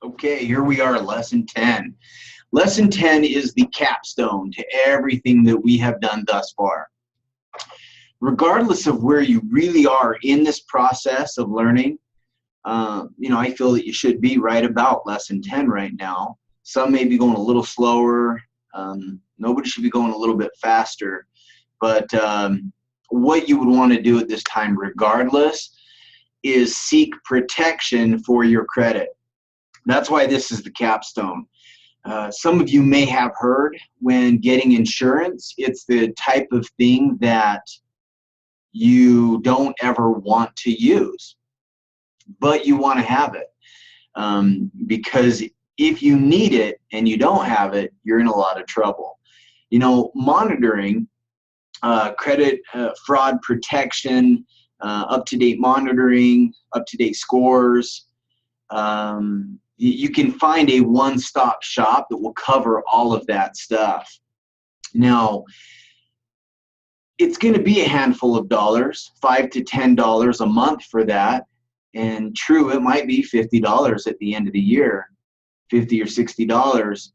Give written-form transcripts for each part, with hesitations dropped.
Okay, here we are, lesson 10. Lesson 10 is the capstone to everything that we have done thus far. Regardless of where you really are in this process of learning, I feel that you should be right about lesson 10 right now. Some may be going a little slower. Nobody should be going a little bit faster. But what you would want to do at this time, regardless, is seek protection for your credit. That's why this is the capstone. Some of you may have heard when getting insurance, it's the type of thing that you don't ever want to use, but you want to have it. Because if you need it and you don't have it, you're in a lot of trouble. Monitoring, credit fraud protection, up-to-date monitoring, up-to-date scores, you can find a one-stop shop that will cover all of that stuff. Now, it's going to be a handful of dollars, $5 to $10 a month for that. And true, it might be $50 at the end of the year, $50 or $60.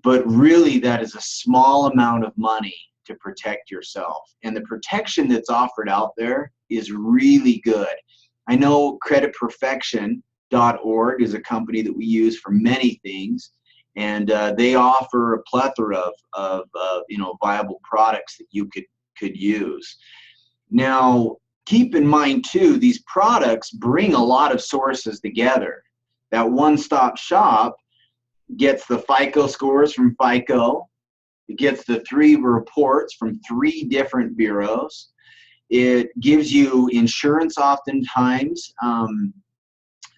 But really, that is a small amount of money to protect yourself. And the protection that's offered out there is really good. I know creditperfection.org is a company that we use for many things, and they offer a plethora of viable products that you could use. Now, keep in mind too, these products bring a lot of sources together. That one-stop shop gets the FICO scores from FICO. It gets the 3 reports from 3 different bureaus. It gives you insurance oftentimes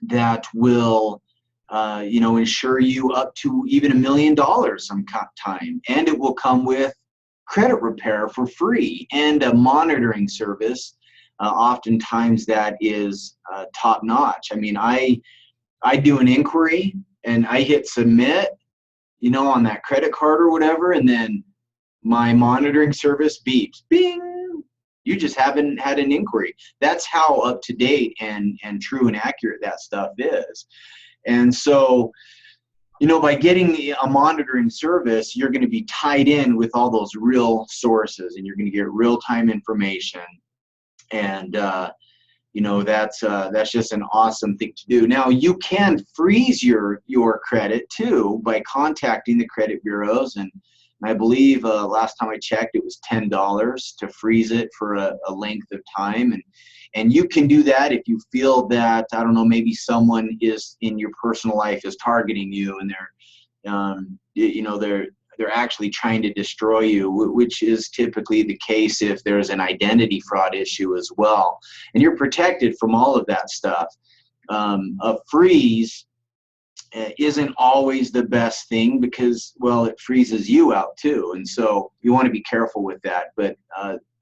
that will insure you up to even $1 million some time. And it will come with credit repair for free and a monitoring service. Oftentimes that is top notch. I mean, I do an inquiry and I hit submit, on that credit card or whatever, and then my monitoring service beeps, bing, you just haven't had an inquiry. That's how up to date and true and accurate that stuff is. And so, by getting a monitoring service, you're going to be tied in with all those real sources, and you're going to get real-time information. And that's just an awesome thing to do. Now, you can freeze your credit too by contacting the credit bureaus, and I believe last time I checked, it was $10 to freeze it for a length of time. And you can do that if you feel that, I don't know, maybe someone is in your personal life is targeting you, and they're actually trying to destroy you, which is typically the case if there's an identity fraud issue as well. And you're protected from all of that stuff. A freeze isn't always the best thing because, well, it freezes you out too. And so you want to be careful with that. But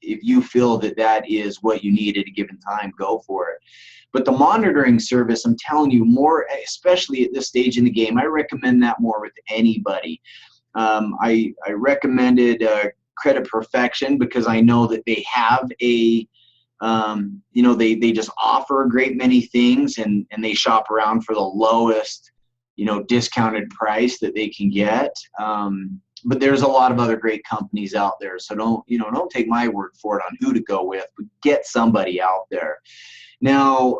if you feel that that is what you need at a given time, go for it. But the monitoring service, I'm telling you, more, especially at this stage in the game, I recommend that more with anybody. I recommended Credit Perfection because I know that they have they just offer a great many things, and they shop around for the lowest, discounted price that they can get. But there's a lot of other great companies out there. So don't take my word for it on who to go with, but get somebody out there. Now,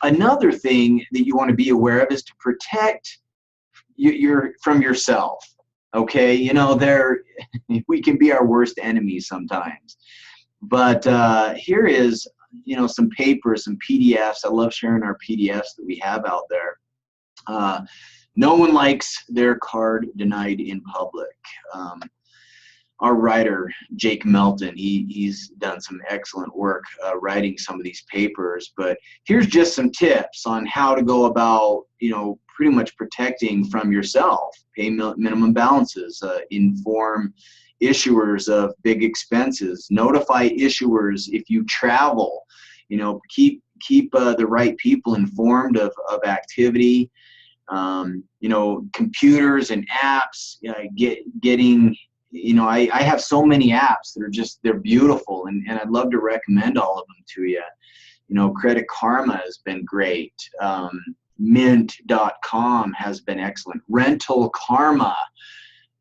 another thing that you want to be aware of is to protect from yourself. Okay, we can be our worst enemies sometimes. But here is, some papers, some PDFs. I love sharing our PDFs that we have out there. No one likes their card denied in public. Our writer, Jake Melton, he's done some excellent work writing some of these papers. But here's just some tips on how to go about, pretty much protecting from yourself. Pay minimum balances, inform issuers of big expenses, notify issuers if you travel, keep the right people informed of activity, computers and apps, getting, I have so many apps that are they're beautiful, and I'd love to recommend all of them to you. Credit Karma has been great. Mint.com has been excellent. Rental Karma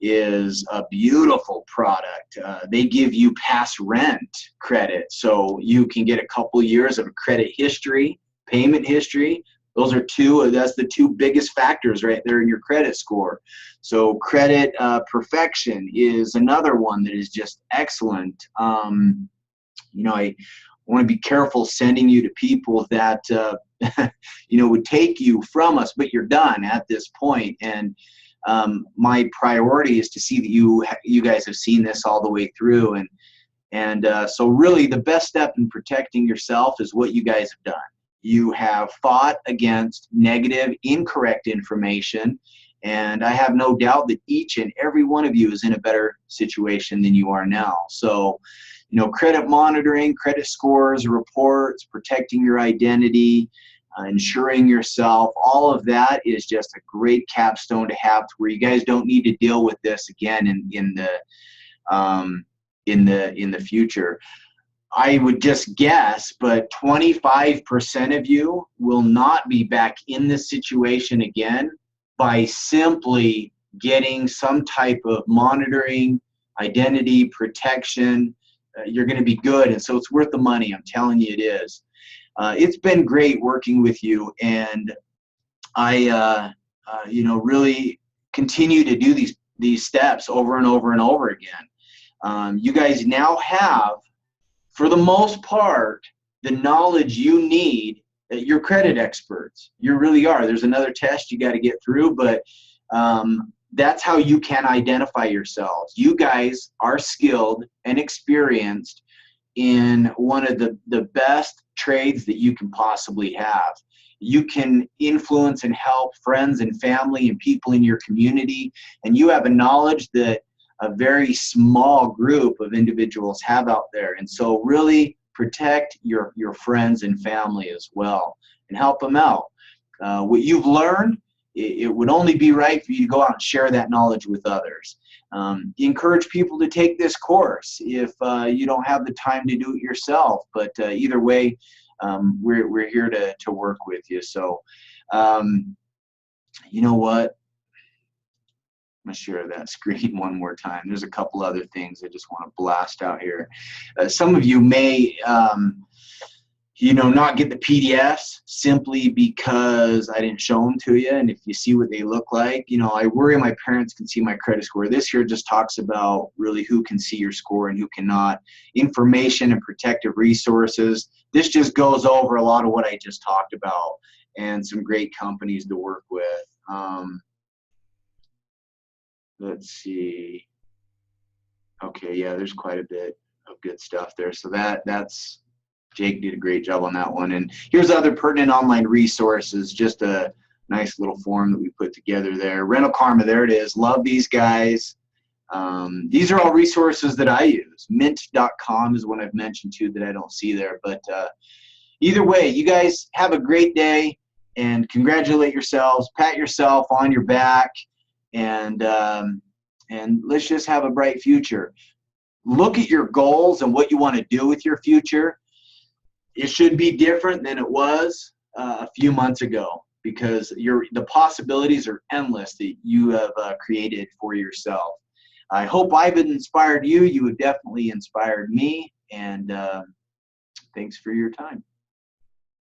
is a beautiful product. They give you past rent credit, so you can get a couple years of credit history, payment history. That's the two biggest factors right there in your credit score. So credit perfection is another one that is just excellent. I want to be careful sending you to people that would take you from us, but you're done at this point. And my priority is to see that you guys have seen this all the way through. And so really the best step in protecting yourself is what you guys have done. You have fought against negative, incorrect information, and I have no doubt that each and every one of you is in a better situation than you are now. So, credit monitoring, credit scores, reports, protecting your identity, insuring yourself, all of that is just a great capstone to have, to where you guys don't need to deal with this again in the future. I would just guess, but 25% of you will not be back in this situation again by simply getting some type of monitoring, identity protection. You're going to be good, and so it's worth the money. I'm telling you, it is. It's been great working with you, and I, really continue to do these steps over and over and over again. You guys now have, for the most part, the knowledge you need. You're credit experts. You really are. There's another test you got to get through, but that's how you can identify yourselves. You guys are skilled and experienced in one of the best trades that you can possibly have. You can influence and help friends and family and people in your community, and you have a knowledge that a very small group of individuals have out there. And so really protect your friends and family as well, and help them out. What you've learned, it would only be right for you to go out and share that knowledge with others. Encourage people to take this course if you don't have the time to do it yourself. But either way, we're here to work with you. So, you know what? I'm going to share that screen one more time. There's a couple other things I just want to blast out here. Some of you may, not get the PDFs simply because I didn't show them to you. And if you see what they look like, I worry my parents can see my credit score. This here just talks about really who can see your score and who cannot. Information and protective resources. This just goes over a lot of what I just talked about, and some great companies to work with. Let's see. Okay, yeah, there's quite a bit of good stuff there. So that's Jake did a great job on that one. And here's other pertinent online resources, just a nice little form that we put together there. Rental Karma, there it is. Love these guys. These are all resources that I use. Mint.com is one I've mentioned too that I don't see there. But either way, you guys have a great day, and congratulate yourselves. Pat yourself on your back. And let's just have a bright future. Look at your goals and what you want to do with your future. It should be different than it was a few months ago, because the possibilities are endless that you have created for yourself. I hope I've inspired you. You have definitely inspired me, and thanks for your time.